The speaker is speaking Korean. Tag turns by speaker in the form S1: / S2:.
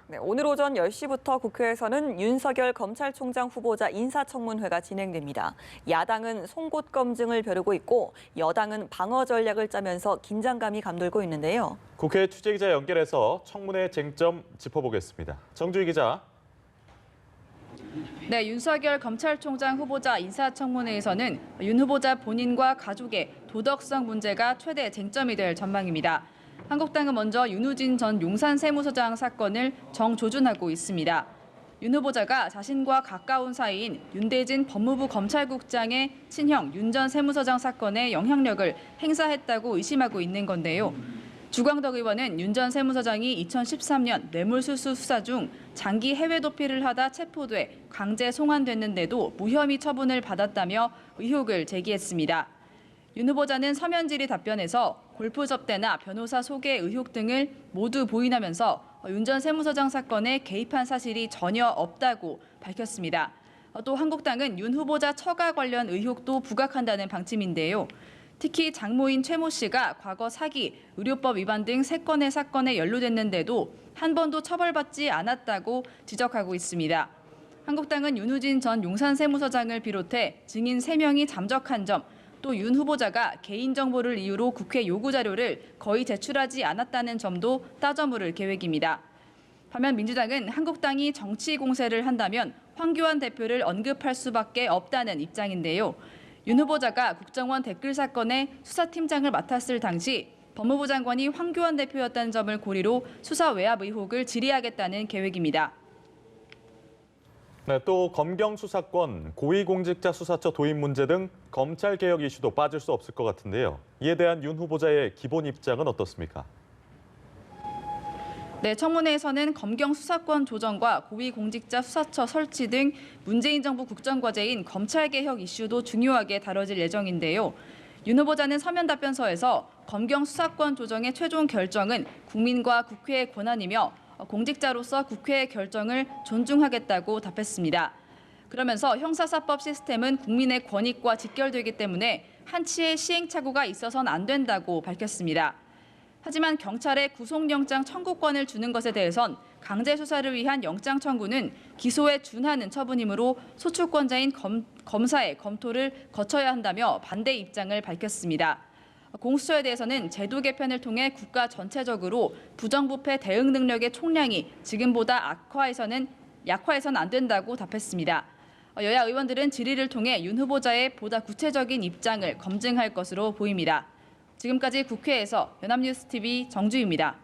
S1: 네, 오늘 오전 10시부터 국회에서는 윤석열 검찰총장 후보자 인사청문회가 진행됩니다. 야당은 송곳 검증을 벼르고 있고 여당은 방어 전략을 짜면서 긴장감이 감돌고 있는데요.
S2: 국회 취재기자 연결해서 청문회 쟁점 짚어보겠습니다. 정주희 기자.
S3: 네, 윤석열 검찰총장 후보자 인사청문회에서는 윤 후보자 본인과 가족의 도덕성 문제가 최대 쟁점이 될 전망입니다. 한국당은 먼저 윤우진 전 용산세무서장 사건을 정조준하고 있습니다. 윤 후보자가 자신과 가까운 사이인 윤대진 법무부 검찰국장의 친형 윤 전 세무서장 사건에 영향력을 행사했다고 의심하고 있는 건데요. 주광덕 의원은 윤 전 세무서장이 2013년 뇌물수수 수사 중 장기 해외 도피를 하다 체포돼 강제 송환됐는데도 무혐의 처분을 받았다며 의혹을 제기했습니다. 윤 후보자는 서면 질의 답변에서 골프 접대나 변호사 소개 의혹 등을 모두 부인하면서 윤 전 세무서장 사건에 개입한 사실이 전혀 없다고 밝혔습니다. 또 한국당은 윤 후보자 처가 관련 의혹도 부각한다는 방침인데요. 특히 장모인 최모 씨가 과거 사기, 의료법 위반 등 3건의 사건에 연루됐는데도 한 번도 처벌받지 않았다고 지적하고 있습니다. 한국당은 윤우진 전 용산세무서장을 비롯해 증인 3명이 잠적한 점, 또 윤 후보자가 개인정보를 이유로 국회 요구 자료를 거의 제출하지 않았다는 점도 따져 물을 계획입니다. 반면 민주당은 한국당이 정치 공세를 한다면 황교안 대표를 언급할 수밖에 없다는 입장인데요. 윤 후보자가 국정원 댓글 사건의 수사팀장을 맡았을 당시 법무부 장관이 황교안 대표였다는 점을 고리로 수사 외압 의혹을 질의하겠다는 계획입니다.
S2: 네, 또 검경 수사권, 고위공직자 수사처 도입 문제 등 검찰 개혁 이슈도 빠질 수 없을 것 같은데요. 이에 대한 윤 후보자의 기본 입장은 어떻습니까?
S3: 네, 청문회에서는 검경 수사권 조정과 고위공직자 수사처 설치 등 문재인 정부 국정과제인 검찰 개혁 이슈도 중요하게 다뤄질 예정인데요. 윤 후보자는 서면 답변서에서 검경 수사권 조정의 최종 결정은 국민과 국회의 권한이며 공직자로서 국회의 결정을 존중하겠다고 답했습니다. 그러면서 형사사법 시스템은 국민의 권익과 직결되기 때문에 한치의 시행착오가 있어서는 안 된다고 밝혔습니다. 하지만 경찰에 구속영장 청구권을 주는 것에 대해선 강제 수사를 위한 영장 청구는 기소에 준하는 처분이므로 소추권자인 검사의 검토를 거쳐야 한다며 반대 입장을 밝혔습니다. 공수처에 대해서는 제도 개편을 통해 국가 전체적으로 부정부패 대응 능력의 총량이 지금보다 약화해서는 안 된다고 답했습니다. 여야 의원들은 질의를 통해 윤 후보자의 보다 구체적인 입장을 검증할 것으로 보입니다. 지금까지 국회에서 연합뉴스TV 정주희입니다.